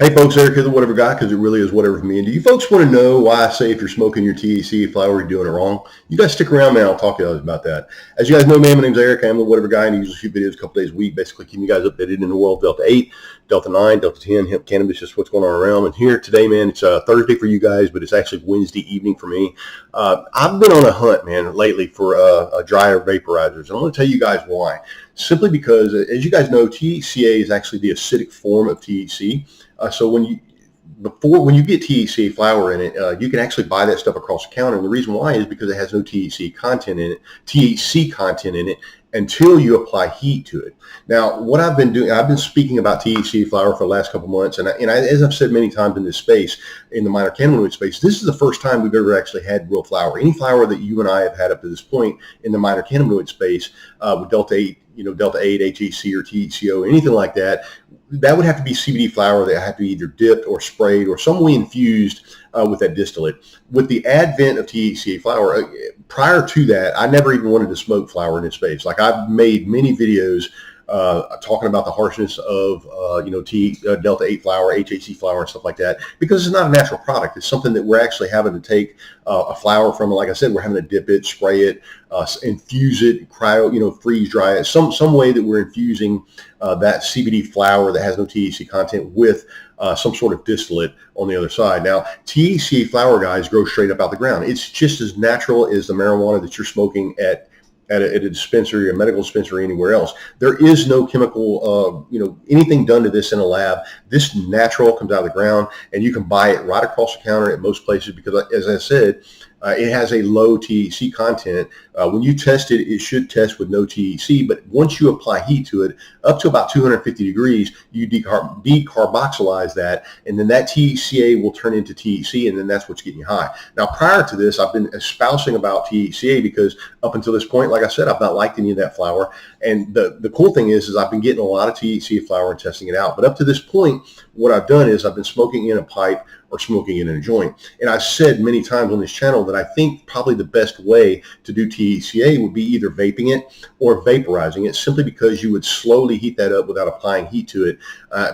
Hey folks, Eric here, the Whatever Guy, because it really is whatever for me. And do you folks want to know why I say if you're smoking your THC flower, you're doing it wrong? You guys stick around, man. I'll talk to you guys about that. As you guys know, man, my name's Eric. I'm the Whatever Guy, and I usually shoot videos a couple days a week, basically keeping you guys updated in the world of Delta 8, Delta 9, Delta 10, hemp cannabis, just what's going on around. And here today, man, it's Thursday for you guys, but it's actually Wednesday evening for me. I've been on a hunt, man, lately for a dryer vaporizers. And I'm going to tell you guys why. Simply because, as you guys know, THCA is actually the acidic form of THC. So when you get THCA flower in it, you can actually buy that stuff across the counter. And the reason why is because it has no THC content in it until you apply heat to it. Now, what I've been doing, I've been speaking about THCA flower for the last couple of months. And as I've said many times in this space, in the minor cannabinoid space, this is the first time we've ever actually had real flower. Any flower that you and I have had up to this point in the minor cannabinoid space with Delta 8, Delta 8, HEC or THC-O, anything like that, that would have to be CBD flower that have to be either dipped or sprayed or some way infused with that distillate. With the advent of THCA flower, prior to that, I never even wanted to smoke flower in this space. Like, I've made many videos talking about the harshness of Delta 8 flower, HHC flower, and stuff like that, because it's not a natural product. It's something that we're actually having to take a flower from. Like I said, we're having to dip it, spray it, infuse it, cryo, freeze dry it, some way that we're infusing that CBD flower that has no THC content with some sort of distillate on the other side. Now, THCA flower, guys, grow straight up out the ground. It's just as natural as the marijuana that you're smoking at a dispensary, a medical dispensary, anywhere else. There is no chemical, anything done to this in a lab. This natural comes out of the ground, and you can buy it right across the counter at most places because, as I said, it has a low THC content. When you test it, it should test with no THC, but once you apply heat to it, up to about 250 degrees, you decarboxylize that, and then that THCA will turn into THC, and then that's what's getting you high. Now, prior to this, I've been espousing about THCA because up until this point, like I said, I've not liked any of that flower. And the cool thing is I've been getting a lot of THCA flower and testing it out. But up to this point, what I've done is I've been smoking in a pipe or smoking it in a joint. And I've said many times on this channel that I think probably the best way to do THCA would be either vaping it or vaporizing it, simply because you would slowly heat that up without applying heat to it.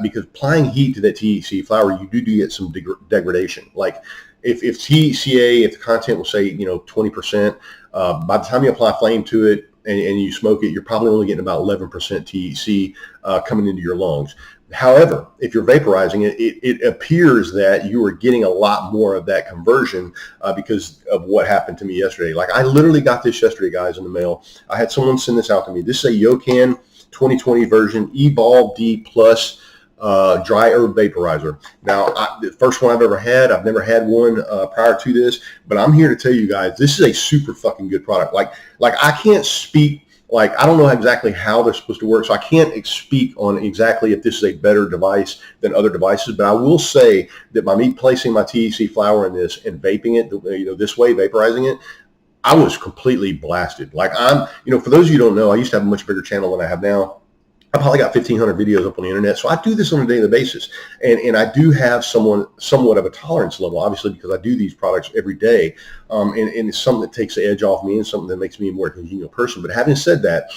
Because applying heat to that THC flower, you do get some degradation. Like if THCA, if the content will say 20%, by the time you apply flame to it and you smoke it, you're probably only getting about 11% THC coming into your lungs. However, if you're vaporizing it, it appears that you are getting a lot more of that conversion because of what happened to me yesterday. Like, I literally got this yesterday, guys, in the mail. I had someone send this out to me. This is a Yocan 2020 version Evolve D Plus dry herb vaporizer. Now, the first one I've ever had. I've never had one prior to this, but I'm here to tell you guys, this is a super fucking good product. Like I can't speak. Like, I don't know exactly how they're supposed to work, so I can't speak on exactly if this is a better device than other devices, but I will say that by me placing my THC flower in this and vaping it, this way, vaporizing it, I was completely blasted. Like, for those of you who don't know, I used to have a much bigger channel than I have now. I probably got 1,500 videos up on the internet, so I do this on a daily basis, and I do have somewhat of a tolerance level, obviously, because I do these products every day, and it's something that takes the edge off me and something that makes me a more congenial person. But having said that,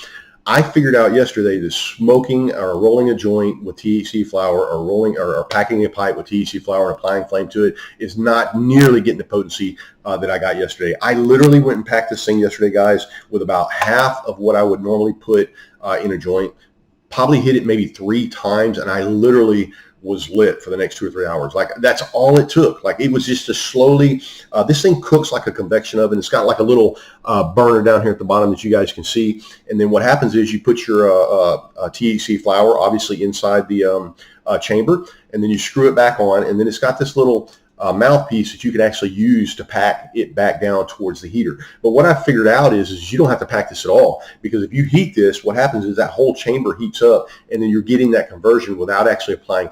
I figured out yesterday that smoking or rolling a joint with THC flower or packing a pipe with THC flower and applying flame to it is not nearly getting the potency that I got yesterday. I literally went and packed this thing yesterday, guys, with about half of what I would normally put in a joint. Probably hit it maybe 3 times, and I literally was lit for the next 2 or 3 hours. Like, that's all it took. Like, it was just to slowly, this thing cooks like a convection oven. It's got like a little burner down here at the bottom that you guys can see. And then what happens is you put your THC flower, obviously, inside the chamber, and then you screw it back on, and then it's got this little mouthpiece that you can actually use to pack it back down towards the heater. But what I figured out is you don't have to pack this at all, because if you heat this, what happens is that whole chamber heats up, and then you're getting that conversion without actually applying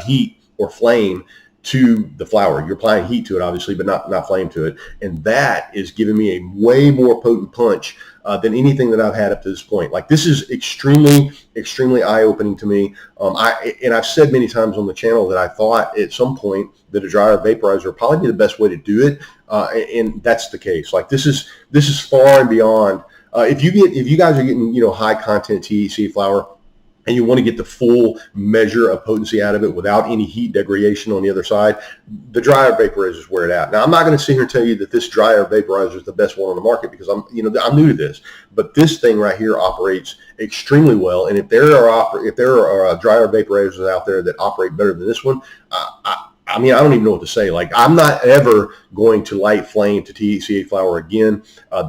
heat or flame to the flower. You're applying heat to it, obviously, but not flame to it. And that is giving me a way more potent punch than anything that I've had up to this point. Like, this is extremely, extremely eye-opening to me. I've said many times on the channel that I thought at some point that a dryer vaporizer would probably be the best way to do it, and that's the case. Like, this is far and beyond. If you guys are getting high content THC flower, and you want to get the full measure of potency out of it without any heat degradation on the other side, the dryer vaporizer is where it's at. Now, I'm not going to sit here and tell you that this dryer vaporizer is the best one on the market, because I'm new to this. But this thing right here operates extremely well. And if there are dryer vaporizers out there that operate better than this one, I mean, I don't even know what to say. Like, I'm not ever going to light flame to THCa Flower again.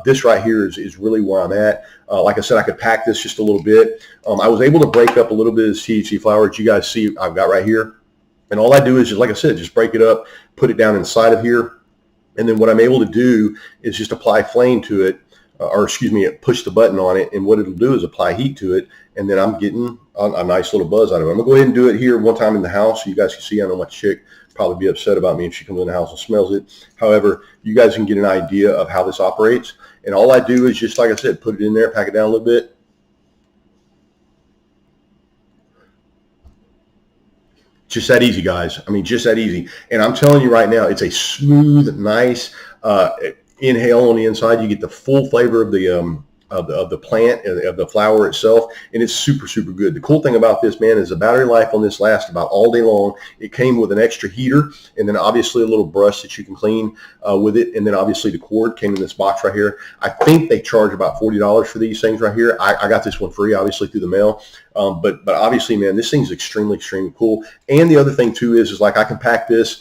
This right here is really where I'm at. Like I said, I could pack this just a little bit. I was able to break up a little bit of this THC Flower that you guys see I've got right here. And all I do is, just like I said, just break it up, put it down inside of here. And then what I'm able to do is just apply flame to it, push the button on it. And what it'll do is apply heat to it. And then I'm getting a nice little buzz out of it. I'm going to go ahead and do it here one time in the house so you guys can see. I know my chick probably be upset about me if she comes in the house and smells it. However, you guys can get an idea of how this operates. And all I do is just, like I said, put it in there, pack it down a little bit. Just that easy, guys. I mean, just that easy. And I'm telling you right now, it's a smooth, nice inhale on the inside. You get the full flavor of the plant, of the flower itself, and it's super, super good. The cool thing about this, man, is the battery life on this lasts about all day long. It came with an extra heater, and then obviously a little brush that you can clean with it, and then obviously the cord came in this box right here. I think they charge about $40 for these things right here. I got this one free, obviously, through the mail. But obviously, man, this thing's extremely, extremely cool. And the other thing too is like I can pack this,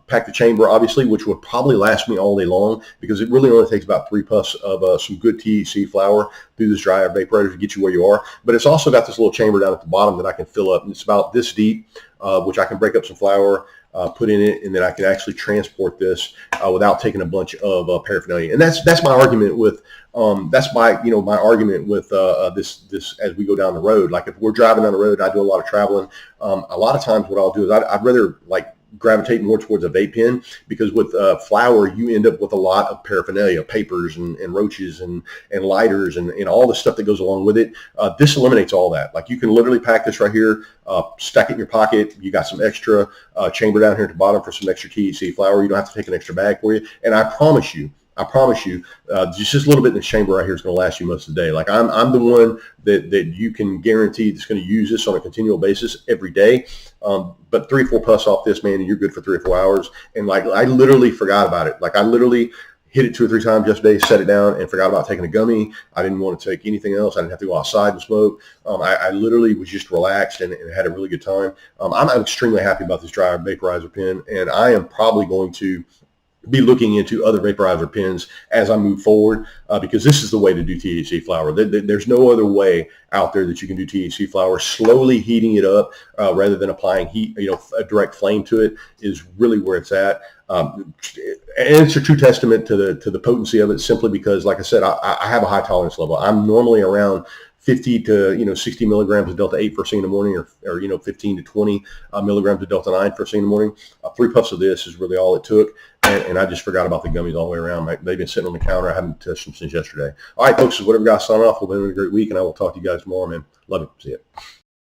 pack the chamber, obviously, which would probably last me all day long, because it really only takes about 3 puffs of some good THC flower through this dryer vaporizer to get you where you are. But it's also got this little chamber down at the bottom that I can fill up, and it's about this deep, which I can break up some flower, put in it, and then I can actually transport this without taking a bunch of paraphernalia. And that's my argument with my argument with this as we go down the road. Like, if we're driving down the road, I do a lot of traveling. A lot of times what I'll do is I'd rather like gravitate more towards a vape pen, because with flower you end up with a lot of paraphernalia, papers and roaches and lighters and all the stuff that goes along with it. This eliminates all that. Like, you can literally pack this right here, stack it in your pocket. You got some extra chamber down here at the bottom for some extra THC flower. You don't have to take an extra bag for you. And I promise you, just a little bit in the chamber right here is going to last you most of the day. Like, I'm the one that you can guarantee that's going to use this on a continual basis every day. But 3 or 4 puffs off this, man, and you're good for 3 or 4 hours. And like, I literally forgot about it. Like, I literally hit it 2 or 3 times yesterday, set it down, and forgot about taking a gummy. I didn't want to take anything else. I didn't have to go outside and smoke. I literally was just relaxed and had a really good time. I'm extremely happy about this dryer vaporizer pen, and I am probably going to be looking into other vaporizer pens as I move forward, because this is the way to do THC flower. There's no other way out there that you can do THC flower. Slowly heating it up rather than applying heat, a direct flame to it, is really where it's at. And it's a true testament to the potency of it, simply because, like I said, I have a high tolerance level. I'm normally around 50 to 60 milligrams of Delta 8 first thing in the morning, or 15 to 20 milligrams of Delta 9 first thing in the morning. 3 puffs of this is really all it took, and I just forgot about the gummies all the way around. They've been sitting on the counter. I haven't touched them since yesterday. All right, folks, this is Whatever Guy signing off. Hope you're having a great week, and I will talk to you guys tomorrow, man. Love you. See ya.